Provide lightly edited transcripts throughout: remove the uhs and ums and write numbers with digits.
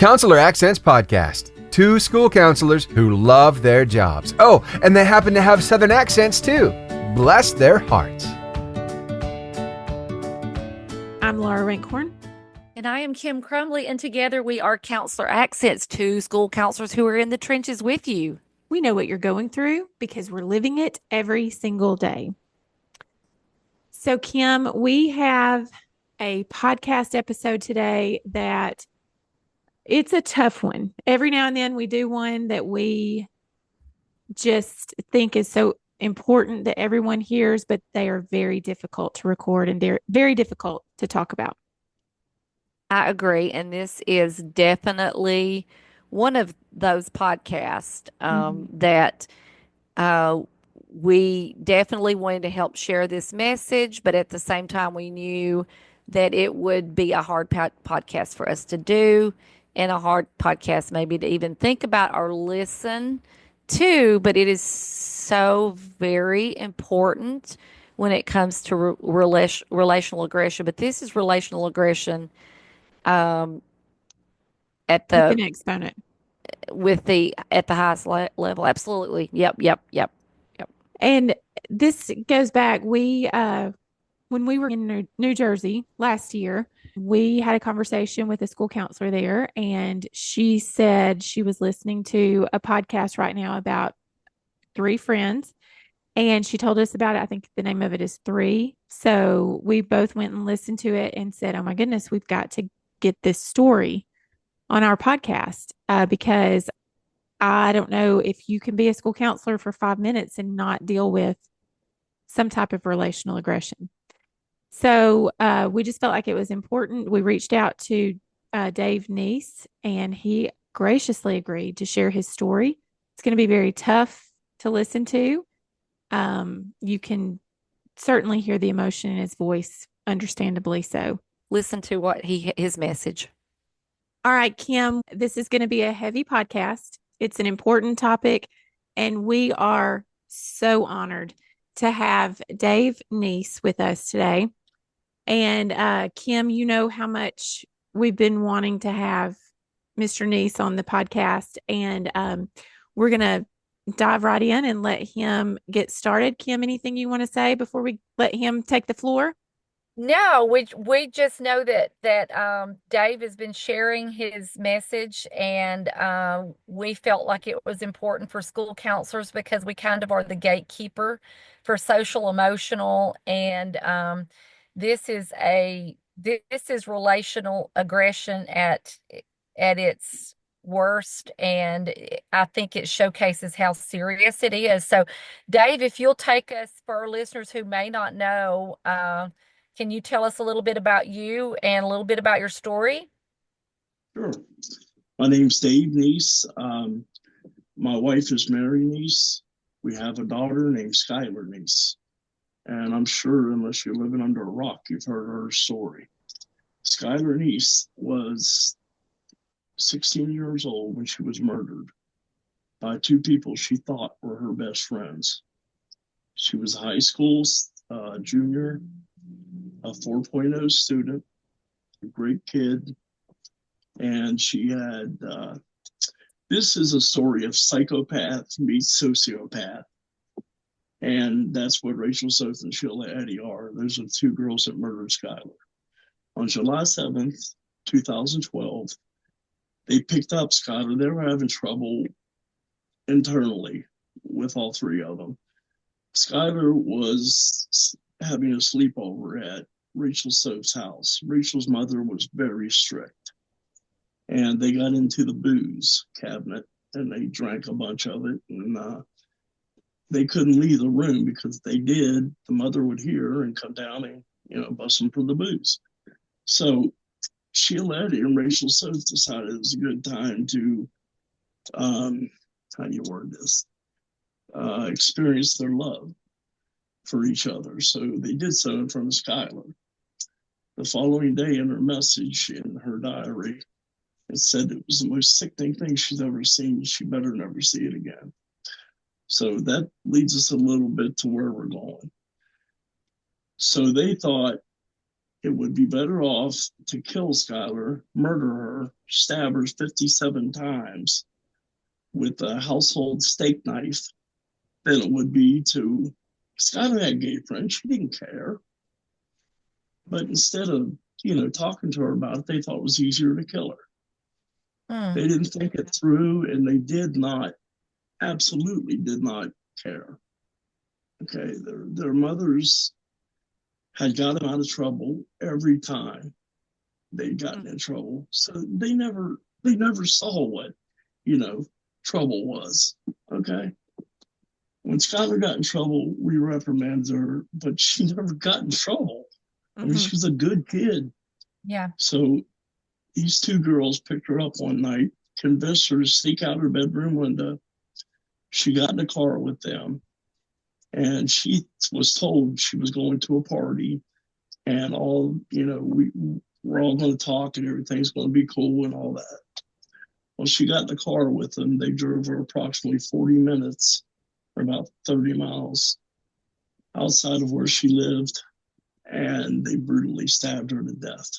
Counselor Accents Podcast. Two school counselors who love their jobs. Oh, and they happen to have Southern accents too. Bless their hearts. I'm Laura Rankhorn. And I am Kim Crumley, and together we are Counselor Accents, two school counselors who are in the trenches with you. We know what you're going through because we're living it every single day. So, Kim, we have a podcast episode today that it's a tough one. Every now and then we do one that we just think is so important that everyone hears, but they are very difficult to record and they're very difficult to talk about. I agree. And this is definitely one of those podcasts that we definitely wanted to help share this message, but at the same time, we knew that it would be a hard podcast for us to do and a hard podcast maybe to even think about or listen to, but it is so very important when it comes to relational aggression. But this is relational aggression at the With an exponent. At the highest level. Absolutely. Yep. And this goes back. When we were in New Jersey last year, we had a conversation with a school counselor there, and she said she was listening to a podcast right now about three friends, and she told us about it. I think the name of it is Three. So we both went and listened to it and said, oh my goodness, we've got to get this story on our podcast because I don't know if you can be a school counselor for 5 minutes and not deal with some type of relational aggression. So we just felt like it was important. We reached out to Dave Neese, and he graciously agreed to share his story. It's going to be very tough to listen to. You can certainly hear the emotion in his voice, understandably so. Listen to what his message. All right, Kim, this is going to be a heavy podcast. It's an important topic, and we are so honored to have Dave Neese with us today. And Kim, you know how much we've been wanting to have Mr. Neese on the podcast, and we're going to dive right in and let him get started. Kim, anything you want to say before we let him take the floor? No, we just know that Dave has been sharing his message, and we felt like it was important for school counselors because we kind of are the gatekeeper for social emotional, and this is relational aggression at its worst, and I think it showcases how serious it is. So, Dave, if you'll take us, for our listeners who may not know, can you tell us a little bit about you and a little bit about your story? Sure. My name's Dave Neese. My wife is Mary Neese. We have a daughter named Skylar Neese. And I'm sure, unless you're living under a rock, you've heard her story. Skylar Neese was 16 years old when she was murdered by two people she thought were her best friends. She was a high school junior, a 4.0 student, a great kid. And she had, this is a story of psychopath meets sociopath. And that's what Rachel Soth and Sheila Eddy are. Those are the two girls that murdered Skylar. On July 7th, 2012, they picked up Skylar. They were having trouble internally with all three of them. Skylar was having a sleepover at Rachel Soth's house. Rachel's mother was very strict. And they got into the booze cabinet and they drank a bunch of it. And they couldn't leave the room because if they did, the mother would hear and come down and, bust them for the booze. So Sheila Eddy and Rachel Soth decided it was a good time to, how do you word this? Experience their love for each other. So they did so in front of Skylar. The following day in her message in her diary, it said it was the most sickening thing she's ever seen. She better never see it again. So that leads us a little bit to where we're going. So they thought it would be better off to kill Skylar, murder her, stab her 57 times with a household steak knife than it would be to. Skylar had gay friends. She didn't care. But instead of, talking to her about it, they thought it was easier to kill her. They didn't think it through, and they absolutely did not care. Okay, their mothers had got them out of trouble every time they'd gotten in trouble. So they never saw what, trouble was. Okay. When Skylar got in trouble, we reprimanded her, but she never got in trouble. I mean, she was a good kid. Yeah. So these two girls picked her up one night, convinced her to sneak out her bedroom window. She got in a car with them, and she was told she was going to a party, and we're all going to talk and everything's going to be cool and all that. Well, she got in the car with them. They drove her approximately 40 minutes, or about 30 miles, outside of where she lived, and they brutally stabbed her to death.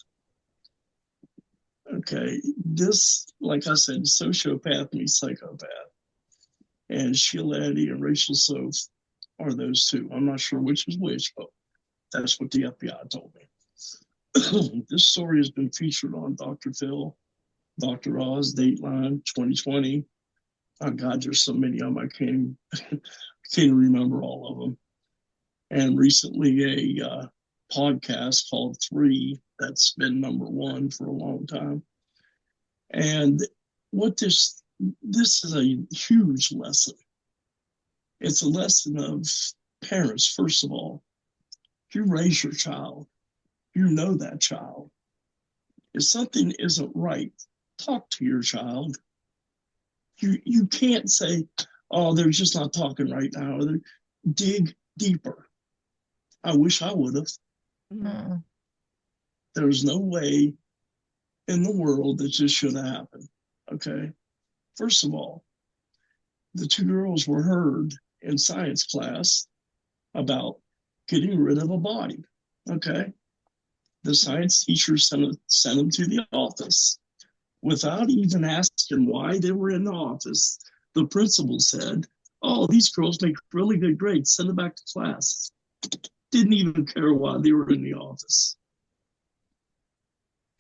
Okay, this, like I said, sociopath meets psychopath. And Sheila Eddy and Rachel Soph are those two. I'm not sure which is which, but that's what the FBI told me. This story has been featured on Dr. Phil, Dr. Oz, Dateline, 2020. Oh God, there's so many of them, I can't remember all of them. And recently a podcast called 3 that's been number 1 for a long time. And what this is a huge lesson. It's a lesson of parents, first of all. If you raise your child, you know that child. If something isn't right, talk to your child. You can't say, oh, they're just not talking right now. Dig deeper. I wish I would have. Mm-hmm. There's no way in the world that this should have happened. Okay. First of all, the two girls were heard in science class about getting rid of a body. Okay. The science teacher sent them to the office without even asking why they were in the office. The principal said, oh, these girls make really good grades. Send them back to class. Didn't even care why they were in the office.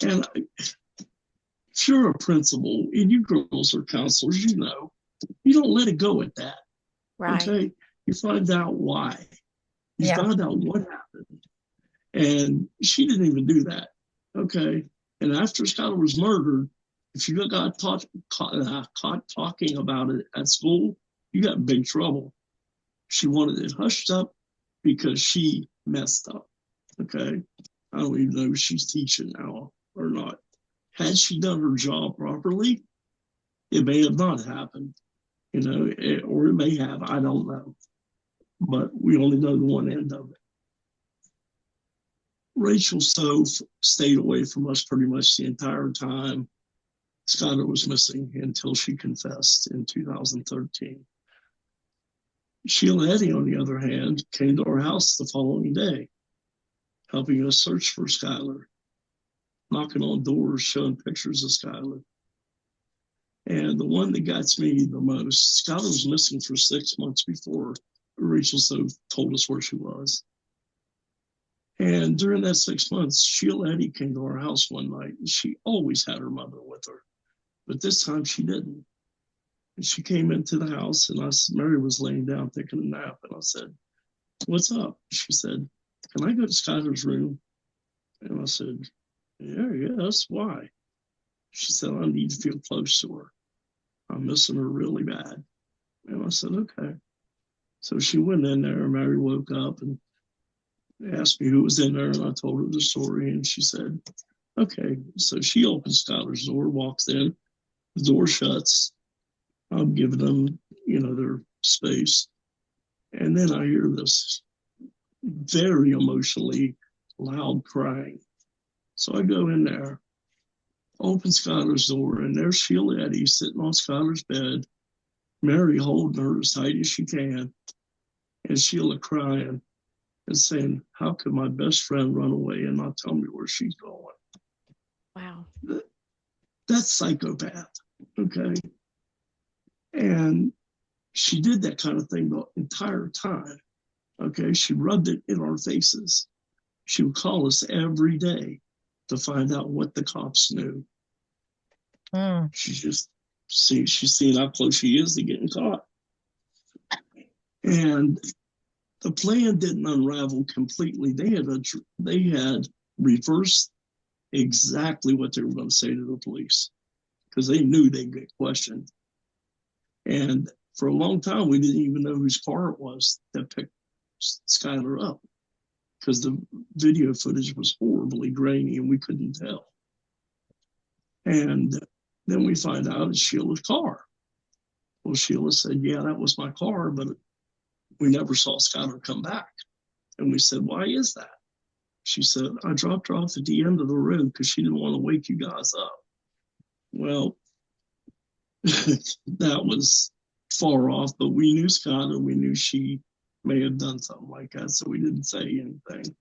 And if you're a principal and you girls are counselors, you don't let it go at that. Right. Okay. You find out why. You find out what happened. And she didn't even do that. Okay. And after Skylar was murdered, if you got caught talking about it at school, you got in big trouble. She wanted it hushed up because she messed up. Okay. I don't even know if she's teaching now or not. Had she done her job properly, it may have not happened, or it may have, I don't know. But we only know the one end of it. Rachel Soph stayed away from us pretty much the entire time Skylar was missing until she confessed in 2013. Sheila Eddy, on the other hand, came to our house the following day, helping us search for Skylar, knocking on doors, showing pictures of Skylar. And the one that gets me the most, Skylar was missing for 6 months before Rachel Soph told us where she was. And during that 6 months, Sheila Eddy came to our house one night, and she always had her mother with her. But this time she didn't. And she came into the house, and Mary was laying down taking a nap, and I said, what's up? She said, can I go to Skylar's room? And I said, yes, why? She said, I need to feel close to her. I'm missing her really bad. And I said, okay. So she went in there, and Mary woke up and asked me who was in there, and I told her the story, and she said, okay. So she opens Skylar's door, walks in, the door shuts. I'm giving them, their space. And then I hear this very emotionally loud crying. So I go in there, open Skylar's door, and there's Sheila Eddy sitting on Skylar's bed, Mary holding her as tight as she can, and Sheila crying. and saying, how could my best friend run away and not tell me where she's going? Wow. That's psychopath. Okay. And she did that kind of thing the entire time. Okay. She rubbed it in our faces. She would call us every day to find out what the cops knew. She's seen how close she is to getting caught. And the plan didn't unravel completely. They had reversed exactly what they were going to say to the police because they knew they'd get questioned. And for a long time, we didn't even know whose car it was that picked Skylar up because the video footage was horribly grainy and we couldn't tell. And then we find out it's Sheila's car. Well, Sheila said, yeah, that was my car, but we never saw Skylar come back. And we said, why is that? She said, I dropped her off at the end of the road because she didn't want to wake you guys up. Well, that was far off, but we knew Skylar. We knew she may have done something like that, so we didn't say anything.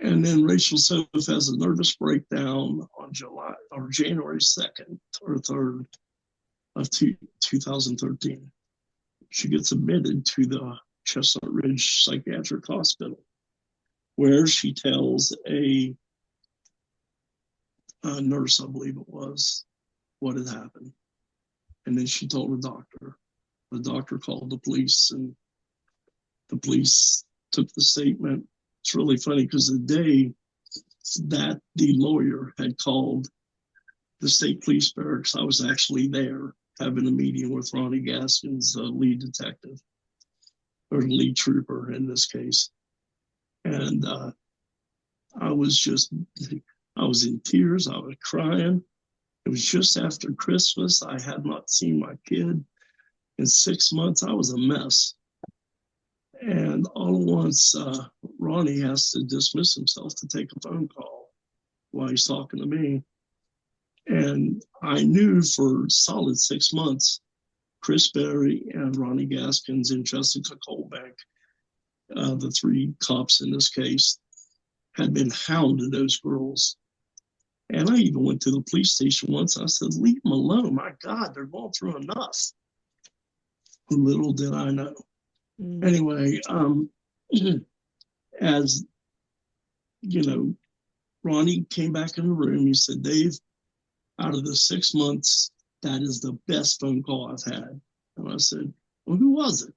And then Rachel Soph has a nervous breakdown on January 2nd or 3rd of 2013. She gets admitted to the Chestnut Ridge Psychiatric Hospital, where she tells a nurse, I believe it was, what had happened. And then she told the doctor. The doctor called the police, and the police took the statement. It's really funny because the day that the lawyer had called the state police barracks, I was actually there having a meeting with Ronnie Gaskins, the lead detective, or the lead trooper in this case. And I was in tears. I was crying. It was just after Christmas. I had not seen my kid in 6 months. I was a mess. And all at once, Ronnie has to dismiss himself to take a phone call while he's talking to me. And I knew for solid 6 months, Chris Berry and Ronnie Gaskins and Jessica Colbeck, the three cops in this case, had been hounding those girls. And I even went to the police station once. I said, leave them alone. My God, they're going through enough. Little did I know. Anyway, as you know, Ronnie came back in the room. He said, Dave, out of the 6 months, that is the best phone call I've had. And I said, well, who was it?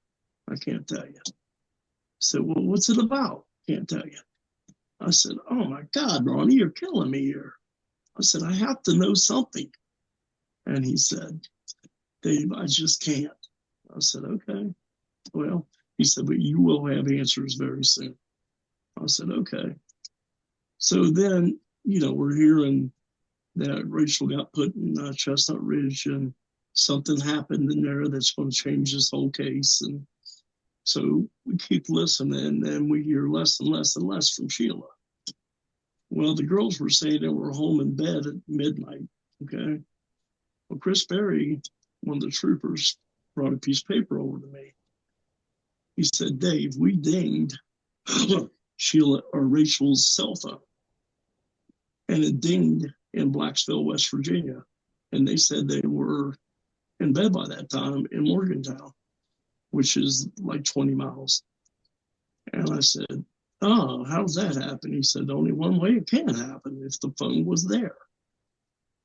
I can't tell you. He said, well, what's it about? Can't tell you. I said, oh my God, Ronnie, you're killing me here. I said, I have to know something. And he said, Dave, I just can't. I said, okay. Well, he said, but you will have answers very soon. I said, okay. So then, we're hearing that Rachel got put in Chestnut Ridge and something happened in there that's going to change this whole case. And so we keep listening and we hear less and less and less from Sheila. Well, the girls were saying they were home in bed at midnight, okay? Well, Chris Berry, one of the troopers, brought a piece of paper over to me. He said, Dave, we dinged Sheila or Rachel's cell phone. And it dinged in Blacksville, West Virginia. And they said they were in bed by that time in Morgantown, which is like 20 miles. And I said, oh, how does that happen? He said, only one way it can happen, if the phone was there.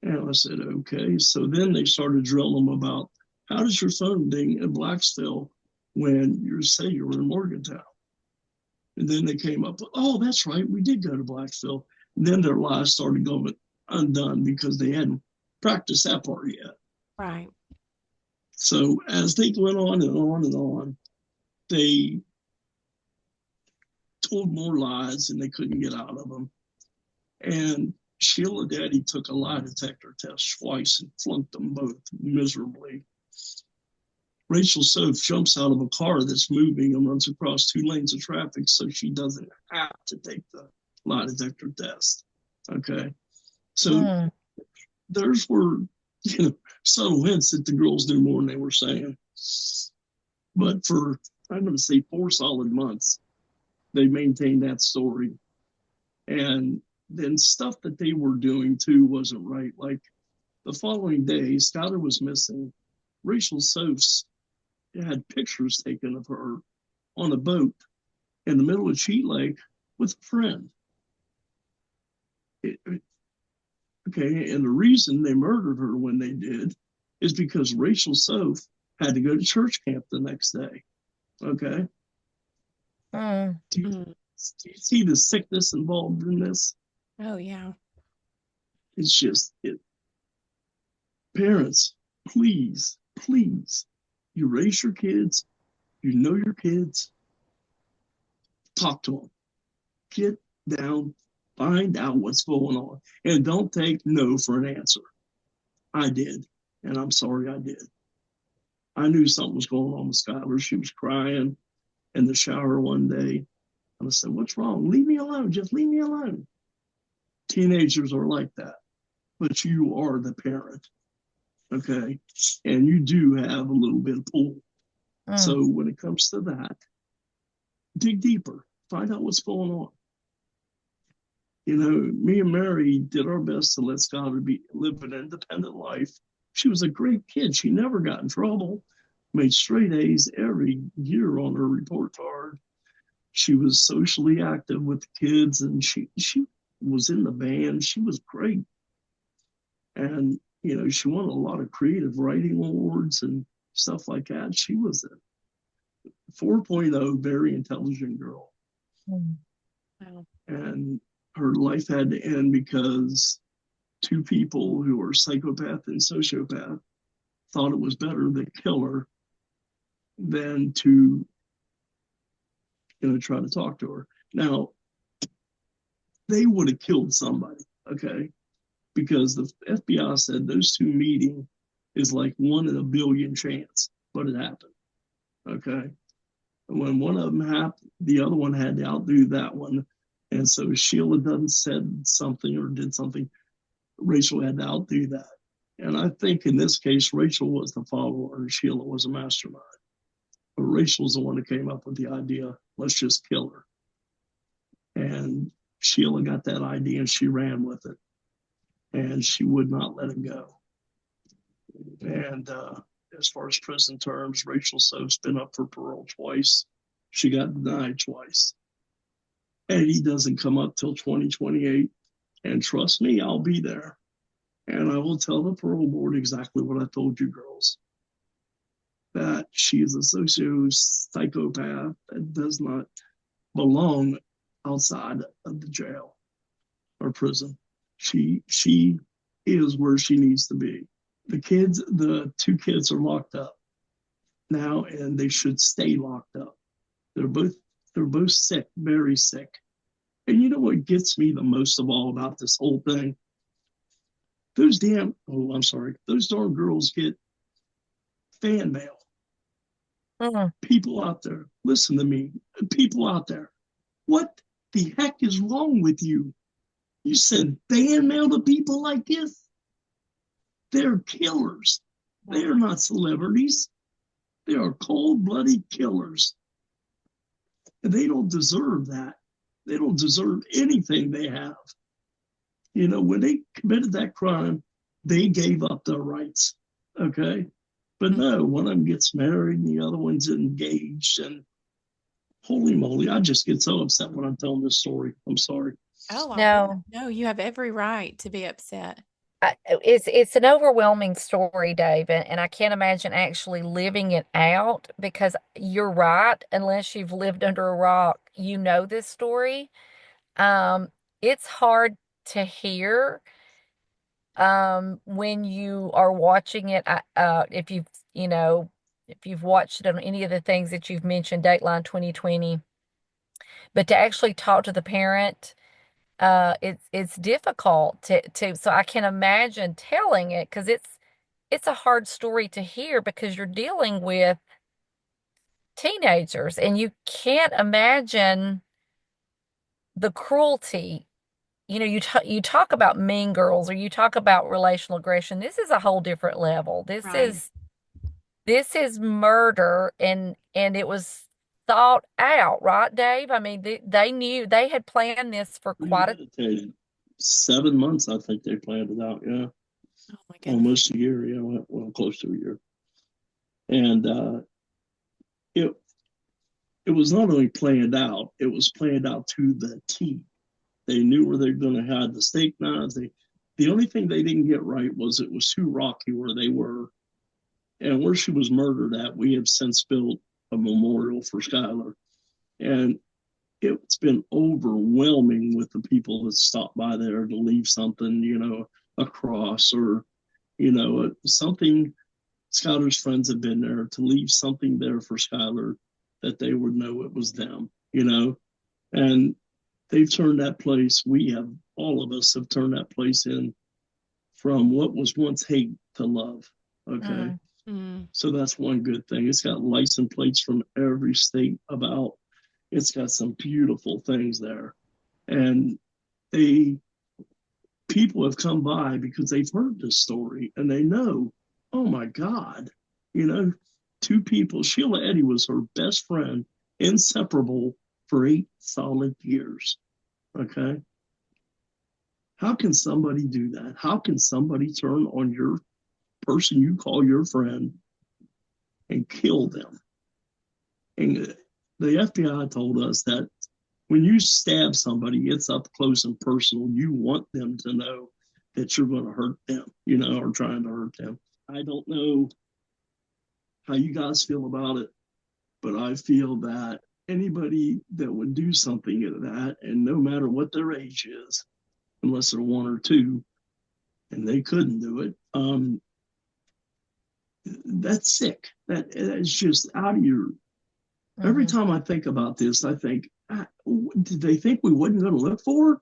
And I said, okay. So then they started drilling them about, how does your phone ding in Blacksville when you say you were in Morgantown? And then they came up, oh, that's right, we did go to Blacksville. And then their lies started going undone because they hadn't practiced that part yet. Right. So as they went on and on and on, they told more lies and they couldn't get out of them. And Sheila Daddy took a lie detector test twice and flunked them both miserably. Rachel Soph jumps out of a car that's moving and runs across 2 lanes of traffic so she doesn't have to take the lie detector test. Okay. So those were, subtle hints that the girls knew more than they were saying. But for, I'm going to say 4 solid months, they maintained that story. And then stuff that they were doing too wasn't right. Like the following day, Skylar was missing. Rachel Sofs had pictures taken of her on a boat in the middle of Cheat Lake with a friend. Okay, and the reason they murdered her when they did is because Rachel Soph had to go to church camp the next day. Okay. Mm. Do you see the sickness involved in this? Oh, yeah. It's just, parents, please, please, you raise your kids, you know your kids, talk to them, get down, find out what's going on, and don't take no for an answer. I did, and I'm sorry I did. I knew something was going on with Skylar. She was crying in the shower one day. And I said, "What's wrong? Leave me alone. Just leave me alone." Teenagers are like that, but you are the parent, okay? And you do have a little bit of pull. So when it comes to that, dig deeper, find out what's going on. You know, me and Mary did our best to let Skylar live an independent life. She was a great kid. She never got in trouble, made straight A's every year on her report card. She was socially active with the kids, and she was in the band. She was great. And, you know, she won a lot of creative writing awards and stuff like that. She was a 4.0, very intelligent girl. Wow. And her life had to end because two people who are psychopath and sociopath thought it was better to kill her than to, you know, try to talk to her. Now, they would have killed somebody, okay? Because the FBI said those two meeting is like 1 in a billion chance, but it happened, okay? And when one of them happened, the other one had to outdo that one. And so Sheila done said something or did something, Rachel had to outdo that. And I think in this case, Rachel was the follower and Sheila was a mastermind. But Rachel's the one that came up with the idea, let's just kill her. And Sheila got that idea and she ran with it. And she would not let it go. And as far as prison terms, Rachel So's been up for parole twice. She got denied twice. And he doesn't come up till 2028. And trust me, I'll be there. And I will tell the parole board exactly what I told you girls. That she is a psychopath that does not belong outside of the jail or prison. She is where she needs to be. The two kids are locked up now, and they should stay locked up. They're both sick, very sick. And you know what gets me the most of all about this whole thing? Those darn girls get fan mail. People out there, listen to me, people out there, what the heck is wrong with you? You send fan mail to people like this? They're killers. They are not celebrities. They are cold-blooded killers. And they don't deserve that. They don't deserve anything they have. You know, when they committed that crime, they gave up their rights, okay? But no, one of them gets married and the other one's engaged. And holy moly, I just get so upset when I'm telling this story. I'm sorry. Oh, No. no, you have every right to be upset. It's an overwhelming story, Dave, and I can't imagine actually living it out because you're right. Unless you've lived under a rock, you know this story. It's hard to hear when you are watching it. If you've watched it on any of the things that you've mentioned, Dateline 2020, but to actually talk to the parent. It's difficult to so I can imagine telling it because it's a hard story to hear because you're dealing with teenagers and you can't imagine the cruelty. You know, you talk about mean girls or you talk about relational aggression. This is a whole different level. This Right. is murder and it was thought out, right, Dave? I mean, they knew they had planned this for quite a Premeditated. 7 months, I think they planned it out. Yeah, Oh my goodness. almost a year. Yeah, well, close to a year. And it it was not only planned out; it was planned out to the T. They knew where they were going to hide the steak knives. The only thing they didn't get right was it was too rocky where they were, and where she was murdered at. We have since built a memorial for Skylar, and it's been overwhelming with the people that stop by there to leave something, a cross or, something. Skylar's friends have been there to leave something there for Skylar that they would know it was them, and they've turned that place. All of us have turned that place in from what was once hate to love. Okay. So that's one good thing. It's got license plates from every state about. It's got some beautiful things there. And people have come by because they've heard this story and they know, oh my God, two people. Sheila Eddy was her best friend, inseparable for 8 solid years. Okay. How can somebody do that? How can somebody turn on your person you call your friend and kill them? And the FBI told us that when you stab somebody, it's up close and personal. You want them to know that you're going to hurt them, or trying to hurt them. I don't know how you guys feel about it, but I feel that anybody that would do something like that, and no matter what their age is, unless they're 1 or 2, and they couldn't do it, that's sick. That is just out of your. Every time I think about this, I think, did they think we wasn't going to look for her?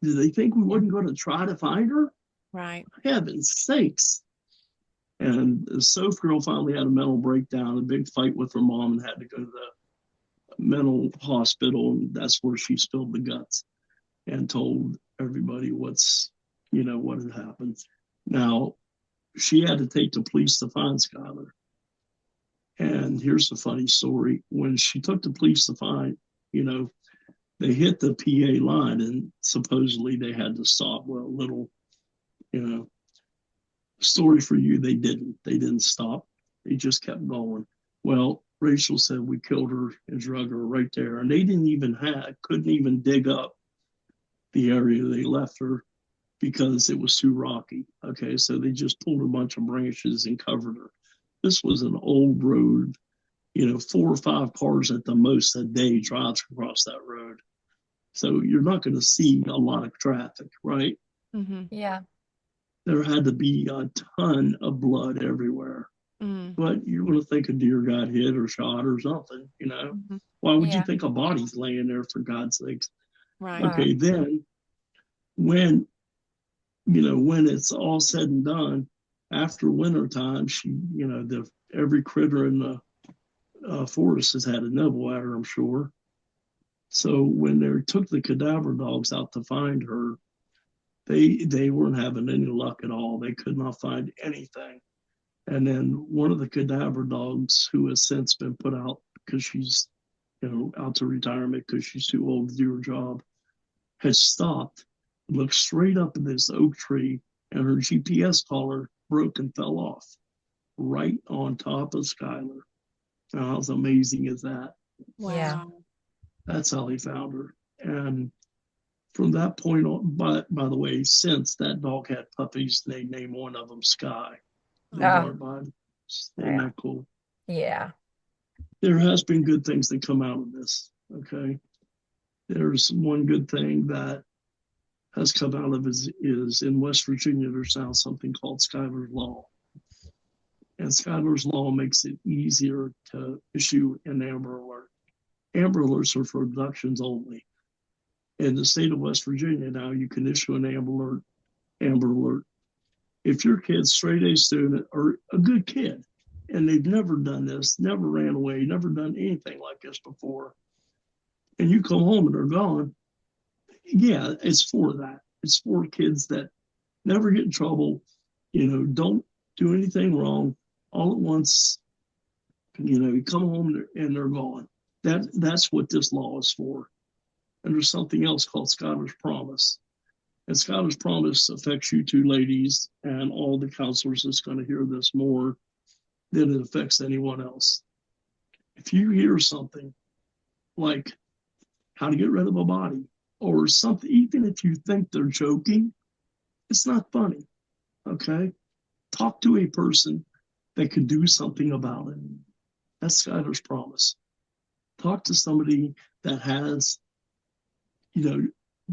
Did they think we wasn't going to try to find her? Right. Heaven's sakes. And the Soph girl finally had a mental breakdown, a big fight with her mom, and had to go to the mental hospital. And that's where she spilled the guts and told everybody what had happened. Now, she had to take the police to find Skylar. And here's the funny story. When she took the police to find, they hit the PA line and supposedly they had to stop. Well, little, story for you, they didn't. They didn't stop. They just kept going. Well, Rachel said we killed her and drug her right there. And they couldn't even dig up the area they left her because it was too rocky. Okay, so they just pulled a bunch of branches and covered her. This was an old road, 4 or 5 cars at the most a day drives across that road. So you're not going to see a lot of traffic, right? Yeah. There had to be a ton of blood everywhere. But you're going to think a deer got hit or shot or something, Why would you think a body's laying there, for God's sakes? Right. Okay, then when it's all said and done, after winter time, every critter in the forest has had a nibble at her, I'm sure. So when they took the cadaver dogs out to find her, they weren't having any luck at all. They could not find anything. And then one of the cadaver dogs, who has since been put out because she's out to retirement because she's too old to do her job, had stopped, looked straight up at this oak tree, and her GPS collar broke and fell off right on top of Skylar. Now, how amazing is that? Wow. Yeah. That's how they found her. And from that point on, by the way, since that dog had puppies, they named one of them Sky. They brought by. Isn't that cool? Yeah. There has been good things that come out of this. Okay. There's one good thing that has come out of is in West Virginia, there's now something called Skylar's Law. And Skylar's Law makes it easier to issue an Amber Alert. Amber Alerts are for abductions only. In the state of West Virginia now, you can issue an Amber Alert. If your kid's straight A student or a good kid, and they've never done this, never ran away, never done anything like this before, and you come home and they're gone, yeah, it's for that. It's for kids that never get in trouble, don't do anything wrong. All at once, you come home and they're gone. That's what this law is for. And there's something else called Skylar's Promise. And Skylar's Promise affects you two ladies and all the counselors that's going to hear this more than it affects anyone else. If you hear something like how to get rid of a body or something, even if you think they're joking, it's not funny. Okay? Talk to a person that can do something about it. That's Skylar's Promise. Talk to somebody that has,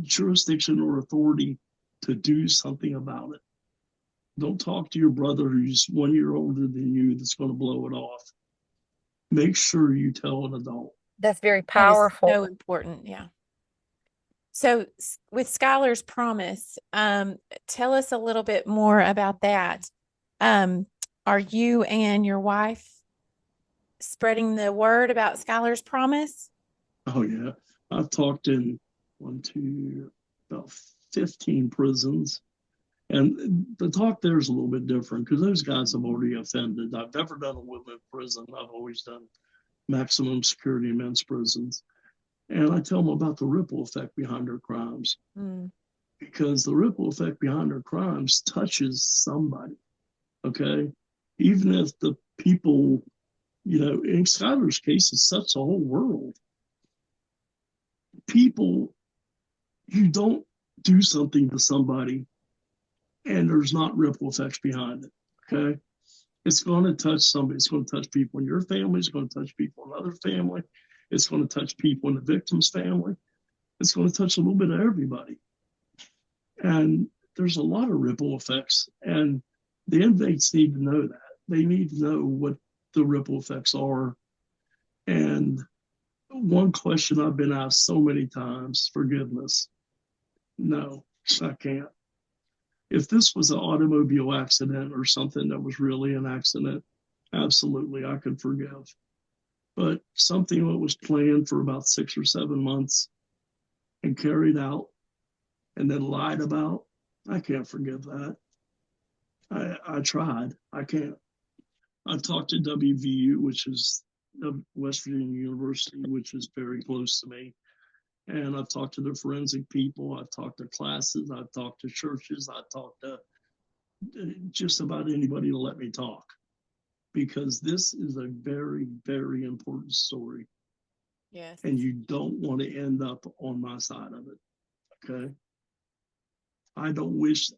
jurisdiction or authority to do something about it. Don't talk to your brother who's 1 year older than you that's going to blow it off. Make sure you tell an adult. That's very That is powerful. so important. Yeah. So with Skylar's Promise, tell us a little bit more about that. Are you and your wife spreading the word about Skylar's Promise? Oh, yeah. I've talked in about 15 prisons. And the talk there is a little bit different because those guys have already offended. I've never done a women prison. I've always done maximum security men's prisons. And I tell them about the ripple effect behind their crimes. Because the ripple effect behind their crimes touches somebody. Okay? Even if the people, in Skylar's case, it's such a whole world. People, you don't do something to somebody and there's not ripple effects behind it. Okay? It's going to touch somebody. It's going to touch people in your family. It's going to touch people in another family. It's going to touch people in the victim's family. It's going to touch a little bit of everybody. And there's a lot of ripple effects. And the inmates need to know that. They need to know what the ripple effects are. And one question I've been asked so many times, forgiveness. No, I can't. If this was an automobile accident or something that was really an accident, absolutely, I could forgive. But something that was planned for about 6 or 7 months and carried out and then lied about, I can't forgive that. I tried. I can't. I've talked to WVU, which is West Virginia University, which is very close to me. And I've talked to the forensic people. I've talked to classes. I've talked to churches. I've talked to just about anybody to let me talk. Because this is a very, very important story. Yes. And you don't want to end up on my side of it. Okay. I don't wish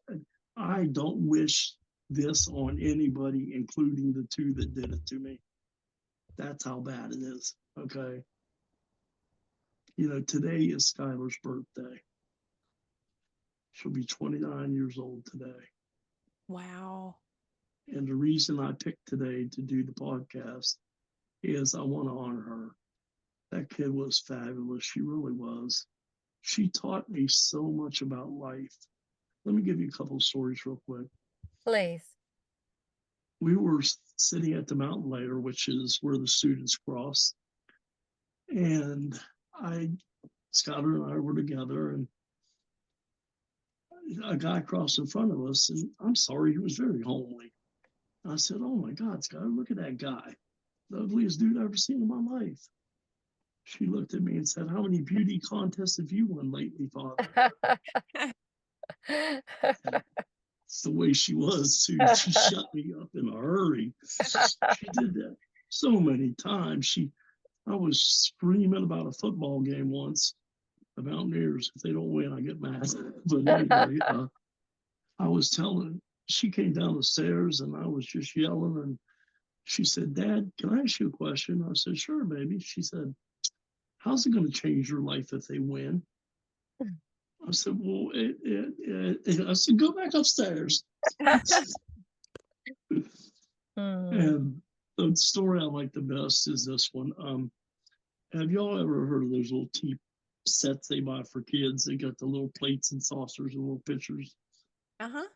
this on anybody, including the two that did it to me. That's how bad it is. Okay. Today is Skylar's birthday. She'll be 29 years old today. Wow. And the reason I picked today to do the podcast is I want to honor her. That kid was fabulous. She really was. She taught me so much about life. Let me give you a couple of stories real quick. Please. We were sitting at the mountain layer, which is where the students cross. And Skylar and I were together, and a guy crossed in front of us, and I'm sorry, he was very homely. I said, "Oh my God, Skylar, look at that guy. The ugliest dude I've ever seen in my life." She looked at me and said, "How many beauty contests have you won lately, Father?" It's the way she was, too. She shut me up in a hurry. She did that so many times. I was screaming about a football game once. The Mountaineers, if they don't win, I get mad. But anyway, I was telling, she came down the stairs and I was just yelling. And she said, "Dad, can I ask you a question?" I said, "Sure, baby." She said, "How's it going to change your life if they win?" I said, "Well, I said, go back upstairs." And the story I like the best is this one. Have y'all ever heard of those little tea sets they buy for kids? They got the little plates and saucers and little pitchers.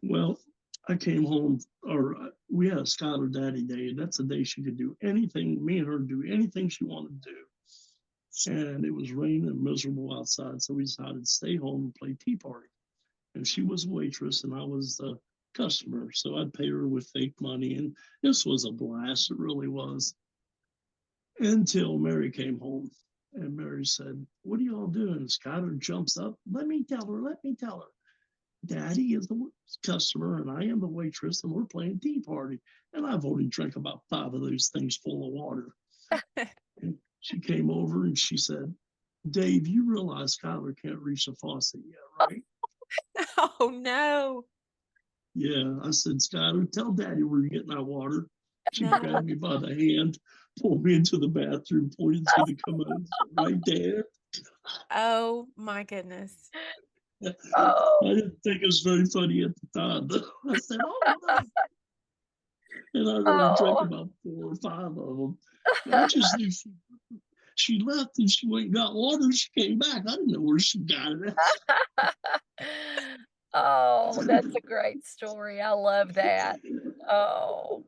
Well, I came home, or we had a Skylar Daddy Day, and that's the day she could do anything, me and her do anything she wanted to do. And it was raining and miserable outside, so we decided to stay home and play tea party. And she was a waitress, and I was the customer, so I'd pay her with fake money, and this was a blast. It really was. Until Mary came home. And Mary said, "What are y'all doing?" Skylar jumps up. Let me tell her. Let me tell her. Daddy is the customer and I am the waitress, and we're playing tea party. And I've only drank about 5 of those things full of water. And she came over and she said, "Dave, you realize Skylar can't reach the faucet yet, right?" Oh no. Yeah. I said, "Skylar, tell Daddy we're getting that water." She No. grabbed me by the hand, pulled me into the bathroom, pointed to the commode, right there. Oh my goodness. I Oh, didn't think it was very funny at the time, though. I said, "Oh, no." And I'd already drank oh. about 4 or 5 of them. I just knew she left and she went and got water. She came back. I didn't know where she got it Oh, that's at. a great story. I love that. Oh,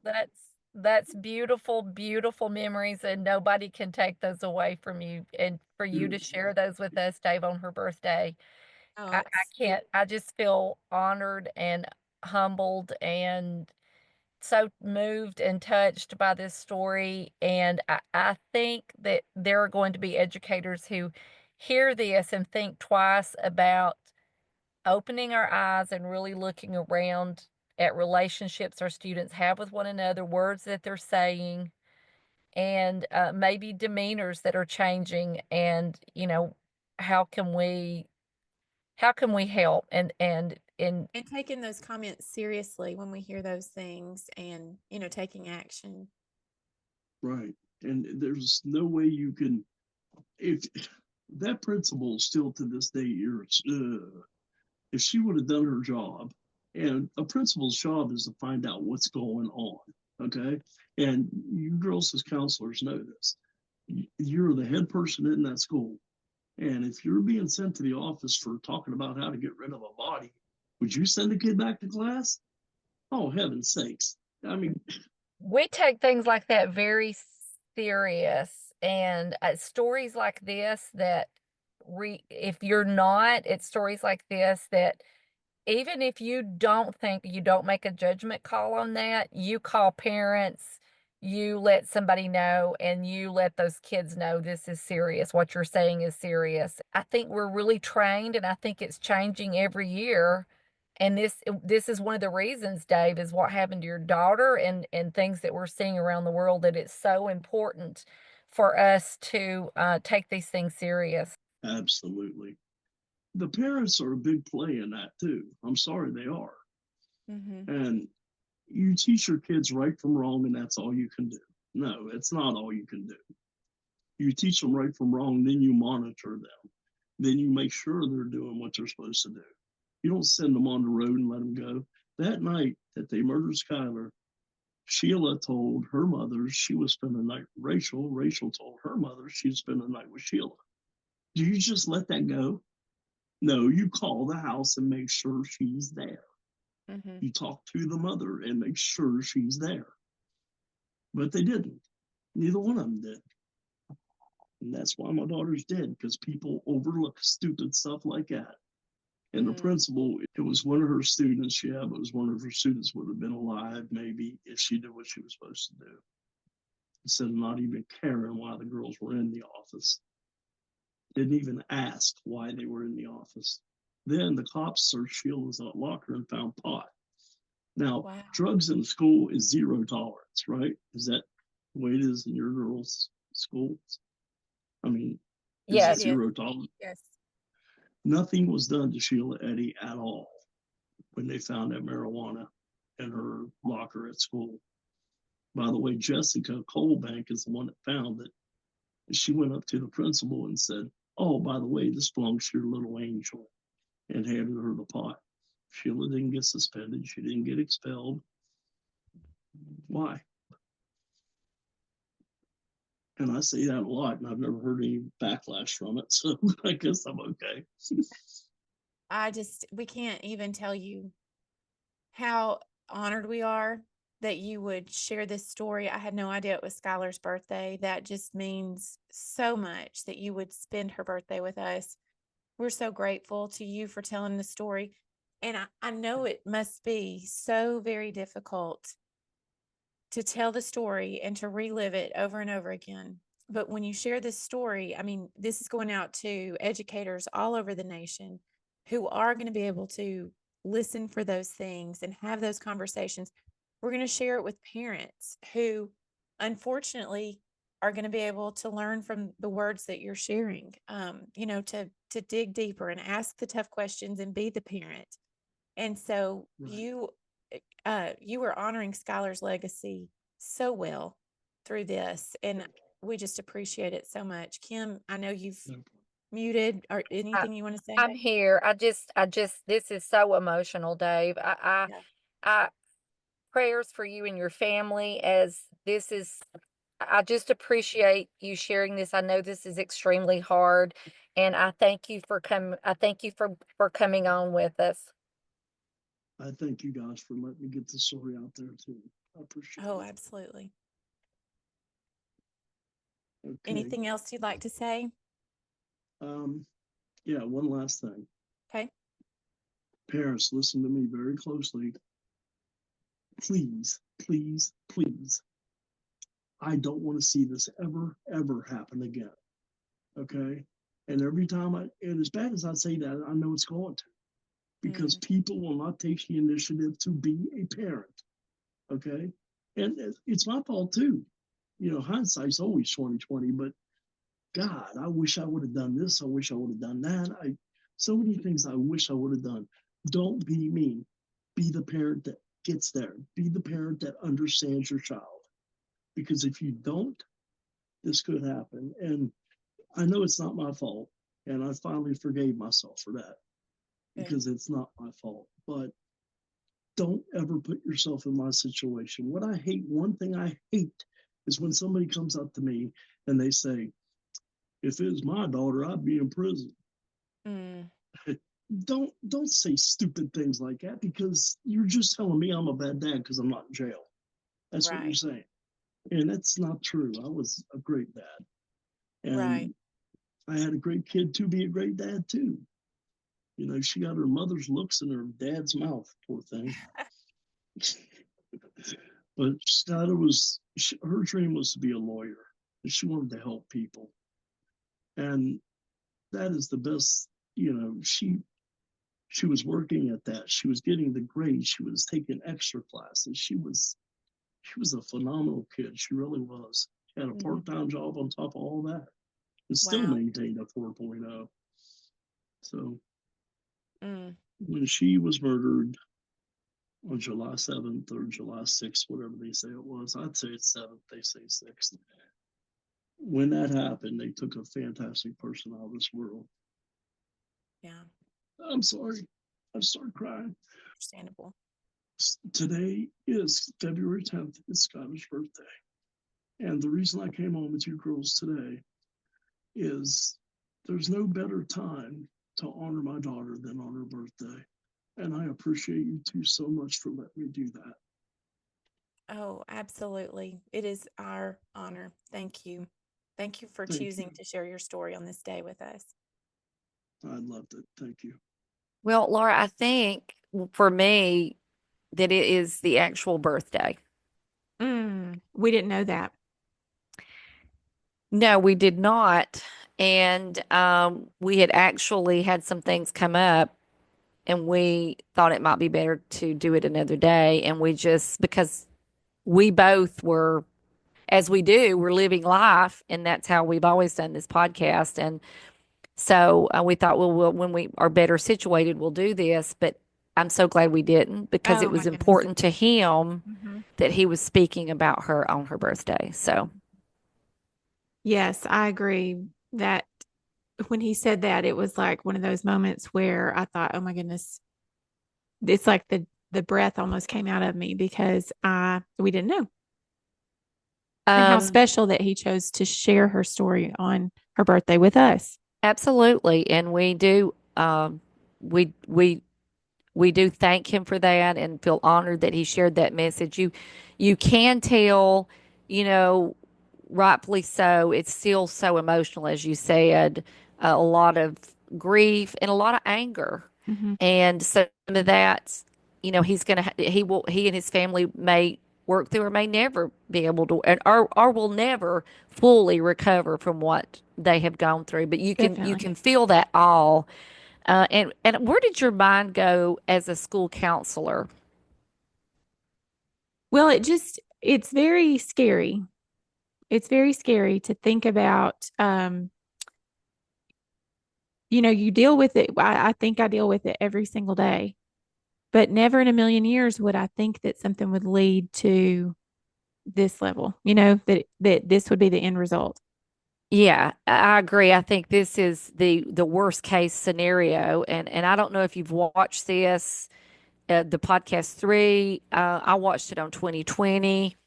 that's beautiful, beautiful memories, and nobody can take those away from you. And for you to share those with us, Dave, on her birthday, Oh, I can't. I just feel honored and humbled and so moved and touched by this story. And I think that there are going to be educators who hear this and think twice about opening our eyes and really looking around at relationships our students have with one another, words that they're saying, and maybe demeanors that are changing. And how can we help and taking those comments seriously when we hear those things and, taking action. Right. And there's no way you can, if that principal still to this day if she would have done her job, and a principal's job is to find out what's going on. Okay. And you girls as counselors know this. You're the head person in that school. And if you're being sent to the office for talking about how to get rid of a body, would you send a kid back to class? Oh, heaven's sakes. I mean, we take things like that very serious. And stories like this that if you're not, it's stories like this that even if you don't think, you don't make a judgment call on that, you call parents, you let somebody know, and you let those kids know this is serious. What you're saying is serious. I think we're really trained, and I think it's changing every year. And this is one of the reasons, Dave, is what happened to your daughter and things that we're seeing around the world, that it's so important for us to take these things serious. absolutely. The parents are a big play in that too. I'm sorry, they are. Mm-hmm. And you teach your kids right from wrong, and that's all you can do. No, it's not all you can do. You teach them right from wrong, then you monitor them. Then you make sure they're doing what they're supposed to do. You don't send them on the road and let them go. That night that they murdered Skylar, Sheila told her mother she was spending the night with Rachel. Rachel told her mother she'd spend the night with Sheila. Do you just let that go? No, you call the house and make sure she's there. Mm-hmm. You talk to the mother and make sure she's there. But they didn't. Neither one of them did. And that's why my daughter's dead, because people overlook stupid stuff like that. And the Mm-hmm. principal, it was one of her students. Yeah, but it was one of her students would have been alive maybe if she did what she was supposed to do. Instead of not even caring why the girls were in the office. Didn't even ask why they were in the office. Then the cops searched Sheila's locker and found pot. Now, Wow. drugs in the school is zero tolerance, right? Is that the way it is in your girls' schools? I mean, is it Yes. Yes. zero tolerance? Yes. Nothing was done to Sheila Eddy at all when they found that marijuana in her locker at school. By the way, Jessica Colbank is the one that found it. She went up to the principal and said, "Oh, by the way, this belongs to your little angel," and handed her the pot. Sheila didn't get suspended. She didn't get expelled. Why? And I say that a lot, and I've never heard any backlash from it. So I guess I'm okay. We can't even tell you how honored we are that you would share this story. I had no idea it was Skylar's birthday. That just means so much that you would spend her birthday with us. We're so grateful to you for telling the story. And I know it must be so very difficult to tell the story and to relive it over and over again. But when you share this story, I mean, this is going out to educators all over the nation who are going to be able to listen for those things and have those conversations. We're going to share it with parents who, unfortunately, are going to be able to learn from the words that you're sharing. To dig deeper and ask the tough questions and be the parent. And so you were honoring Skylar's legacy so well through this, and we just appreciate it so much. Kim, I know you've muted, or anything you want to say? I'm here. This is so emotional, Dave. I prayers for you and your family as this is, I just appreciate you sharing this. I know this is extremely hard, and I thank you for coming on with us. I thank you guys for letting me get the story out there too. I appreciate it. Absolutely. Okay. Anything else you'd like to say? Yeah, one last thing. Okay. Parents, listen to me very closely. Please, please, please. I don't want to see this ever happen again. Okay. And every time and as bad as I say that, I know it's going to, because people will not take the initiative to be a parent. Okay. And it's my fault too. Hindsight's always 20/20, but God, I wish I would have done this. I wish I would have done that. So many things I wish I would have done. Don't be me. Be the parent that gets there. Be the parent that understands your child. Because if you don't, this could happen. And I know it's not my fault. And I finally forgave myself for that, because it's not my fault. But don't ever put yourself in my situation. One thing I hate is when somebody comes up to me and they say, if it was my daughter, I'd be in prison. Don't say stupid things like that, because you're just telling me I'm a bad dad because I'm not in jail. That's what you're saying. And that's not true. I was a great dad. And I had a great kid to be a great dad too. She got her mother's looks in her dad's mouth, poor thing. But Skylar her dream was to be a lawyer. And she wanted to help people. And that is the best, she was working at that. She was getting the grades. She was taking extra classes. She was a phenomenal kid. She really was. She had a part-time job on top of all that, and still maintained a 4.0. So when she was murdered on July 7th or July 6th, whatever they say it was, I'd say it's 7th, they say 6th. When that happened, they took a fantastic person out of this world. Yeah. I'm sorry. I started crying. Understandable. Today is February 10th. It's Skylar's birthday. And the reason I came on with you girls today is there's no better time to honor my daughter than on her birthday. And I appreciate you two so much for letting me do that. Oh, absolutely. It is our honor. Thank you. Thank you for choosing to share your story on this day with us. I loved it. Thank you. Well, Laura, I think for me that it is the actual birthday. We didn't know that. No, we did not. And we had actually had some things come up, and we thought it might be better to do it another day. And because we both were, as we do, we're living life, and that's how we've always done this podcast. And so we thought, well, when we are better situated, we'll do this. But I'm so glad we didn't, because it was important to him that he was speaking about her on her birthday. So. Yes, I agree that when he said that, it was like one of those moments where I thought, oh my goodness, it's like the breath almost came out of me, because we didn't know. And how special that he chose to share her story on her birthday with us. Absolutely. And we do, we do thank him for that and feel honored that he shared that message. You can tell, rightfully so, it's still so emotional, as you said, a lot of grief and a lot of anger. And some of that, he and his family may work through or may never be able to, or will never fully recover from what they have gone through. But you Definitely. can feel that all. And where did your mind go as a school counselor? Well, it's very scary. It's very scary to think about. You deal with it. I think I deal with it every single day, but never in a million years would I think that something would lead to this level, that this would be the end result. Yeah, I agree. I think this is the worst case scenario, and I don't know if you've watched this, the podcast three. I watched it on 2020.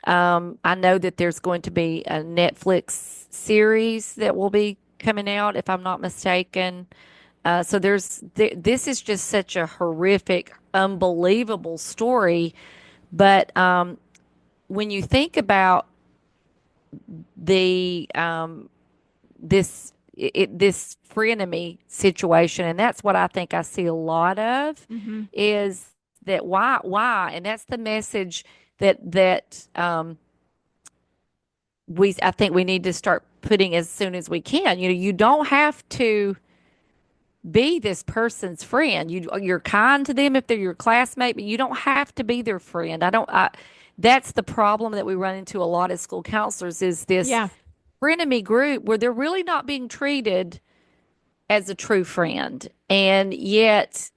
I know that there's going to be a Netflix series that will be coming out, if I'm not mistaken. So this is just such a horrific, unbelievable story. But when you think about the this frenemy situation, and that's what I think I see a lot of, Mm-hmm. is that why, and that's the message that I think we need to start putting as soon as we can. You don't have to be this person's friend. You're kind to them if they're your classmate, but you don't have to be their friend. That's the problem that we run into a lot as school counselors, is this Yeah. frenemy group where they're really not being treated as a true friend. And yet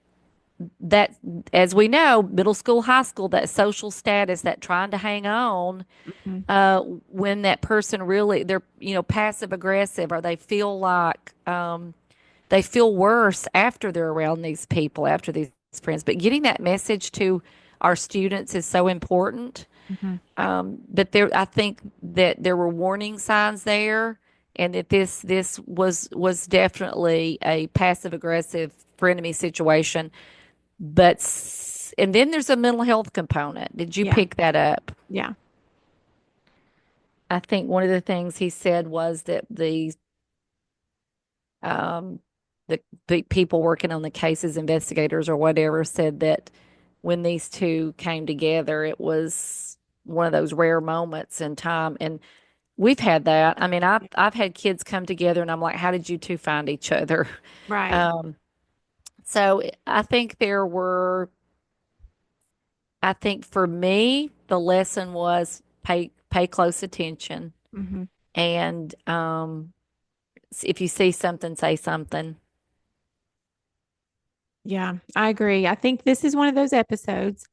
that, as we know, middle school, high school, that social status, that trying to hang on, Mm-hmm. when that person really, they're, passive aggressive, or they feel worse after they're around these people, after these friends. But getting that message to our students is so important. Mm-hmm. But I think that there were warning signs there, and that this was definitely a passive aggressive frenemy situation. And then there's a mental health component. Did you Yeah. pick that up? Yeah. I think one of the things he said was that um, the people working on the cases, investigators or whatever, said that when these two came together, it was one of those rare moments in time. And we've had that. I mean, I've had kids come together, and I'm like, how did you two find each other? Right. So I think I think for me, the lesson was pay close attention, Mm-hmm. and if you see something, say something. Yeah, I agree. I think this is one of those episodes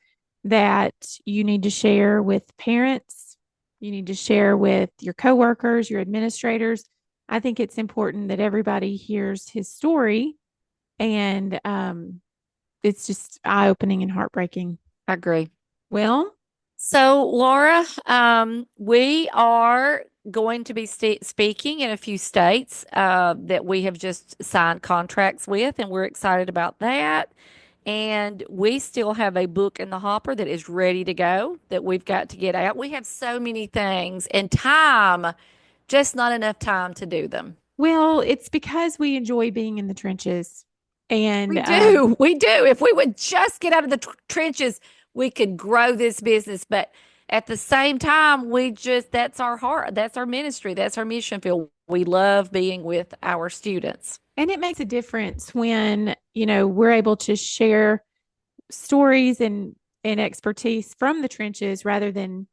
that you need to share with parents. You need to share with your coworkers, your administrators. I think it's important that everybody hears his story, and it's just eye-opening and heartbreaking. I agree. Well, So, Laura, we are going to be speaking in a few states that we have just signed contracts with, and we're excited about that. And we still have a book in the hopper that is ready to go that we've got to get out. We have so many things, and time, just not enough time to do them. well, it's because we enjoy being in the trenches, and We do. We do. If we would just get out of the trenches, we could grow this business. But at the same time, that's our heart. That's our ministry. That's our mission field. We love being with our students. and it makes a difference when we're able to share stories and expertise from the trenches rather than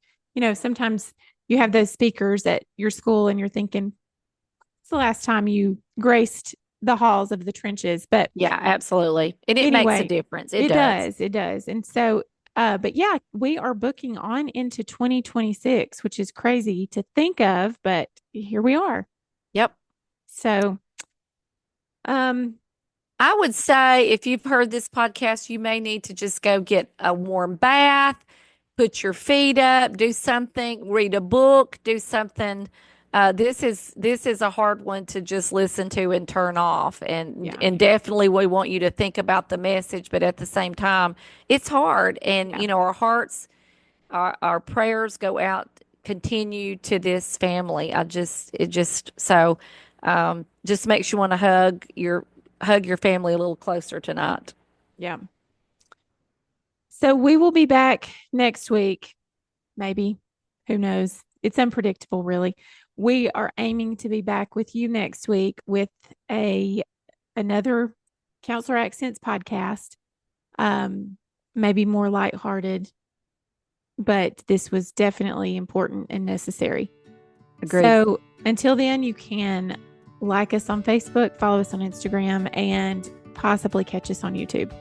sometimes you have those speakers at your school and you're thinking it's the last time you graced the halls of the trenches. But Yeah, absolutely. And it makes a anyway, difference. it does. And so but yeah, we are booking on into 2026, which is crazy to think of, but here we are. Yep. So um I would say if you've heard this podcast, you may need to just go get a warm bath, put your feet up, do something, read a book, do something. This is a hard one to just listen to and turn off, and Yeah. and definitely we want you to think about the message, but at the same time, it's hard, and Yeah. our hearts, our prayers go out, continue to this family. Just makes you want to hug your family a little closer tonight. Yeah. So we will be back next week maybe. Who knows? It's unpredictable, really. We are aiming to be back with you next week with another Counselor Accents podcast. Maybe more lighthearted, but this was definitely important and necessary. Agreed. So until then, you can like us on Facebook, follow us on Instagram, and possibly catch us on YouTube.